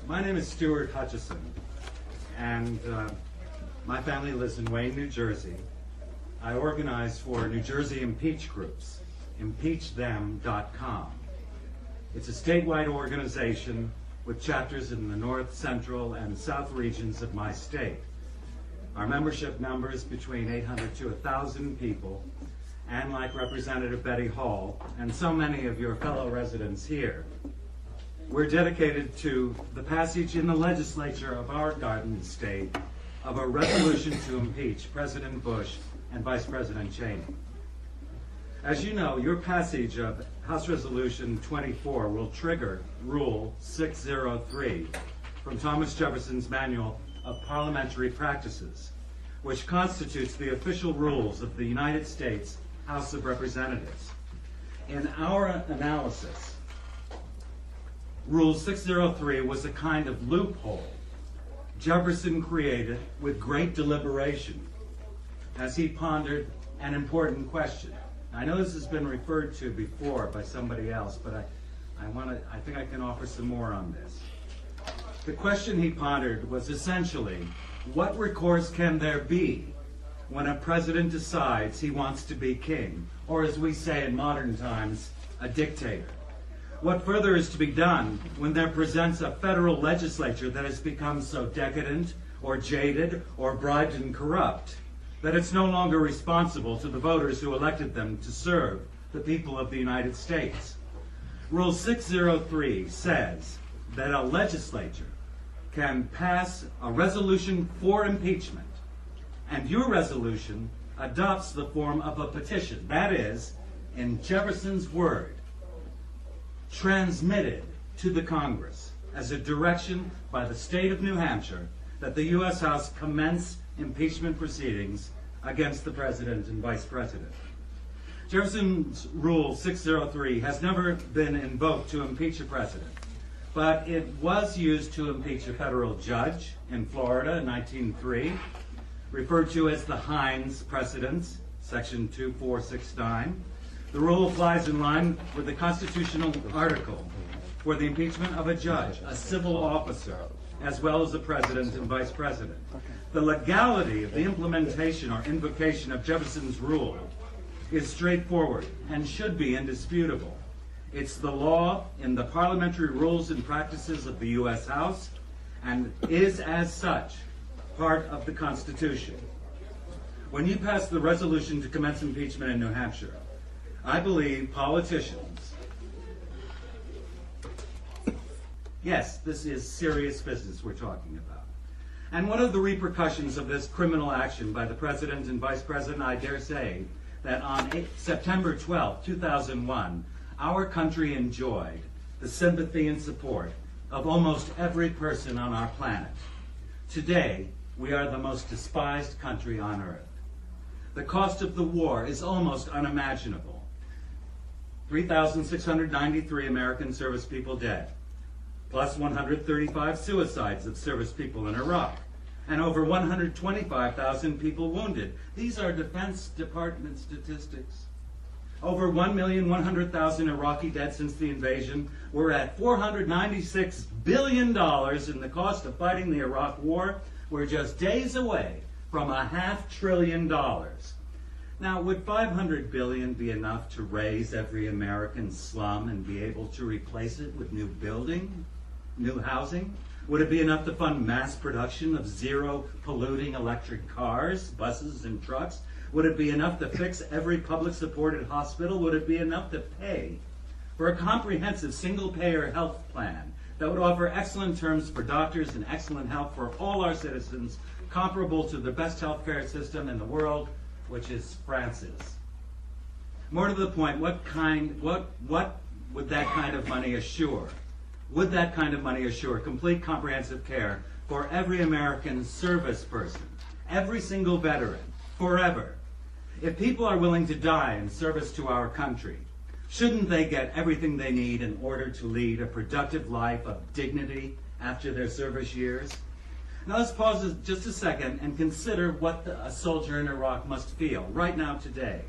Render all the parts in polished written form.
My name is Stuart Hutchinson, and my family lives in Wayne, New Jersey. I organize for New Jersey Impeach Groups, impeachthem.com. It's a statewide organization with chapters in the north, central, and south regions of my state. Our membership numbers between 800 to 1,000 people, and like Representative Betty Hall and so many of your fellow residents here, we're dedicated to the passage in the legislature of our garden state of a resolution to impeach President Bush and Vice President Cheney. As you know, your passage of House Resolution 24 will trigger Rule 603 from Thomas Jefferson's Manual of Parliamentary Practices, which constitutes the official rules of the United States House of Representatives. In our analysis, Rule 603 was a kind of loophole Jefferson created with great deliberation as he pondered an important question. I know this has been referred to before by somebody else, but I think I can offer some more on this. The question he pondered was essentially, what recourse can there be when a president decides he wants to be king, or as we say in modern times, a dictator? What further is to be done when there presents a federal legislature that has become so decadent or jaded or bribed and corrupt that it's no longer responsible to the voters who elected them to serve the people of the United States? Rule 603 says that a legislature can pass a resolution for impeachment, and your resolution adopts the form of a petition. That is, in Jefferson's word, transmitted to the Congress as a direction by the state of New Hampshire that the U.S. House commence impeachment proceedings against the President and Vice President. Jefferson's Rule 603 has never been invoked to impeach a president, but it was used to impeach a federal judge in Florida in 1903, referred to as the Hines precedents, Section 2469. The rule applies in line with the constitutional article for the impeachment of a judge, a civil officer, as well as the president and vice president. The legality of the implementation or invocation of Jefferson's rule is straightforward and should be indisputable. It's the law in the parliamentary rules and practices of the U.S. House and is, as such, part of the Constitution. When you pass the resolution to commence impeachment in New Hampshire, I believe politicians, yes, this is serious business we're talking about. And one of the repercussions of this criminal action by the President and Vice President, I dare say, that on September 12, 2001, our country enjoyed the sympathy and support of almost every person on our planet. Today, we are the most despised country on earth. The cost of the war is almost unimaginable. 3,693 American service people dead, plus 135 suicides of service people in Iraq, and over 125,000 people wounded. These are Defense Department statistics. Over 1,100,000 Iraqi dead since the invasion. We're at $496 billion in the cost of fighting the Iraq War. We're just days away from $500 billion. Now, would $500 billion be enough to raise every American slum and be able to replace it with new housing? Would it be enough to fund mass production of zero-polluting electric cars, buses, and trucks? Would it be enough to fix every public-supported hospital? Would it be enough to pay for a comprehensive single-payer health plan that would offer excellent terms for doctors and excellent health for all our citizens, comparable to the best healthcare system in the world, which is France's? More to the point, what would that kind of money assure? Would that kind of money assure complete comprehensive care for every American service person, every single veteran, forever? If people are willing to die in service to our country, shouldn't they get everything they need in order to lead a productive life of dignity after their service years? Now let's pause just a second and consider what a soldier in Iraq must feel right now today.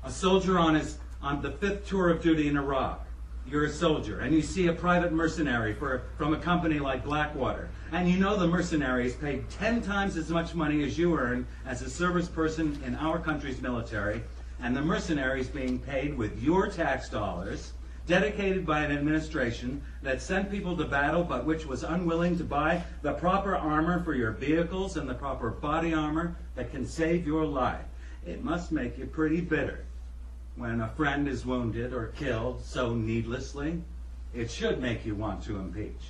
A soldier on the 5th tour of duty in Iraq, you're a soldier, and you see a private mercenary from a company like Blackwater, and you know the mercenary is paid 10 times as much money as you earn as a service person in our country's military, and the mercenary is being paid with your tax dollars, dedicated by an administration that sent people to battle but which was unwilling to buy the proper armor for your vehicles and the proper body armor that can save your life. It must make you pretty bitter when a friend is wounded or killed so needlessly. It should make you want to impeach.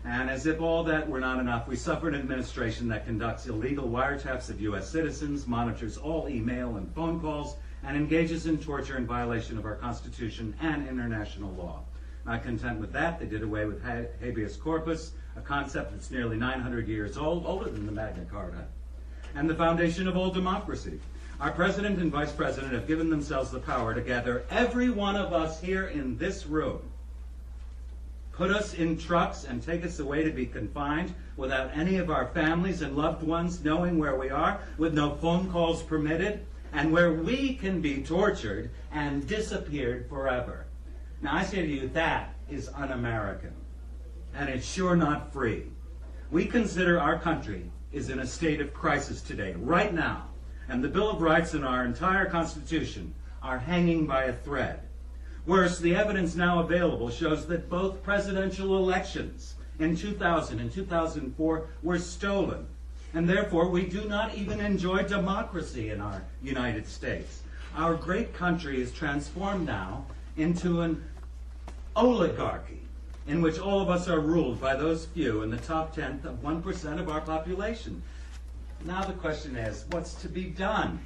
And as if all that were not enough, we suffer an administration that conducts illegal wiretaps of U.S. citizens, monitors all email and phone calls, and engages in torture in violation of our Constitution and international law. Not content with that, they did away with habeas corpus, a concept that's nearly 900 years old, older than the Magna Carta, and the foundation of all democracy. Our president and vice president have given themselves the power to gather every one of us here in this room, put us in trucks and take us away to be confined without any of our families and loved ones knowing where we are, with no phone calls permitted, and where we can be tortured and disappeared forever. Now I say to you, that is un-American, and it's sure not free. We consider our country is in a state of crisis today, right now, and the Bill of Rights and our entire Constitution are hanging by a thread. Worse, the evidence now available shows that both presidential elections in 2000 and 2004 were stolen, and therefore we do not even enjoy democracy in our United States. Our great country is transformed now into an oligarchy in which all of us are ruled by those few in the top tenth of 1% of our population. Now the question is, what's to be done?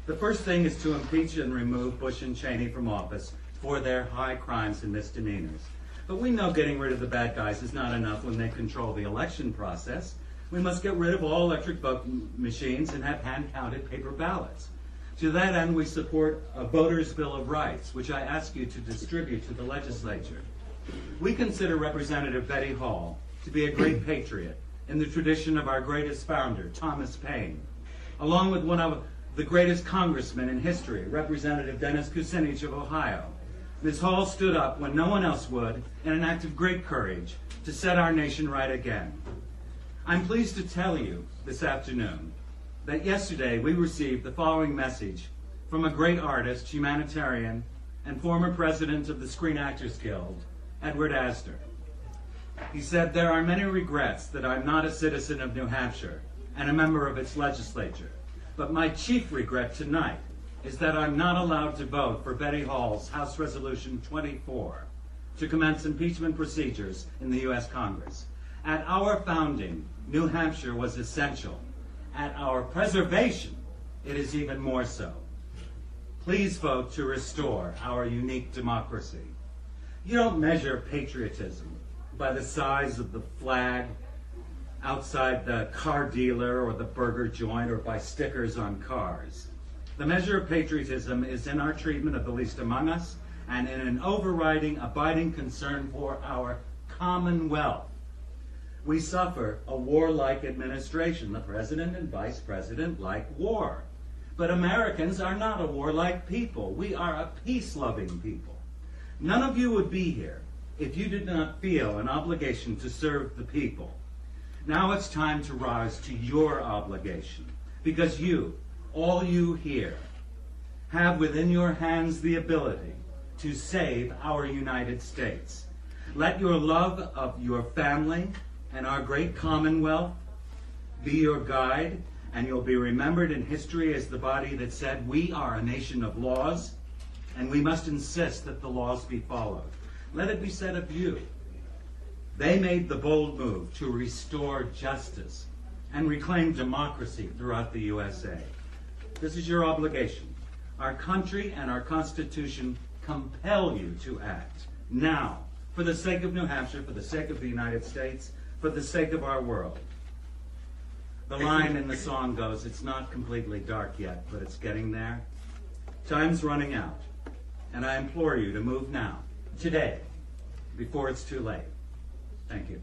The first thing is to impeach and remove Bush and Cheney from office for their high crimes and misdemeanors. But we know getting rid of the bad guys is not enough when they control the election process. We must get rid of all electric vote machines and have hand-counted paper ballots. To that end, we support a Voters' Bill of Rights, which I ask you to distribute to the legislature. We consider Representative Betty Hall to be a great patriot in the tradition of our greatest founder, Thomas Paine, along with one of the greatest congressmen in history, Representative Dennis Kucinich of Ohio. Ms. Hall stood up when no one else would in an act of great courage to set our nation right again. I'm pleased to tell you this afternoon that yesterday we received the following message from a great artist, humanitarian, and former president of the Screen Actors Guild, Edward Astor. He said, "There are many regrets that I'm not a citizen of New Hampshire and a member of its legislature, but my chief regret tonight is that I'm not allowed to vote for Betty Hall's House Resolution 24 to commence impeachment procedures in the U.S. Congress. At our founding, New Hampshire was essential. At our preservation, it is even more so. Please vote to restore our unique democracy." You don't measure patriotism by the size of the flag outside the car dealer or the burger joint or by stickers on cars. The measure of patriotism is in our treatment of the least among us and in an overriding, abiding concern for our commonwealth. We suffer a warlike administration. The president and vice president like war. But Americans are not a warlike people. We are a peace-loving people. None of you would be here if you did not feel an obligation to serve the people. Now it's time to rise to your obligation, because you, all you here, have within your hands the ability to save our United States. Let your love of your family and our great commonwealth be your guide, and you'll be remembered in history as the body that said, "We are a nation of laws, and we must insist that the laws be followed." Let it be said of you, they made the bold move to restore justice and reclaim democracy throughout the USA. This is your obligation. Our country and our Constitution compel you to act now, for the sake of New Hampshire, for the sake of the United States, for the sake of our world. The line in the song goes, "It's not completely dark yet, but it's getting there." Time's running out, and I implore you to move now, today, before it's too late. Thank you.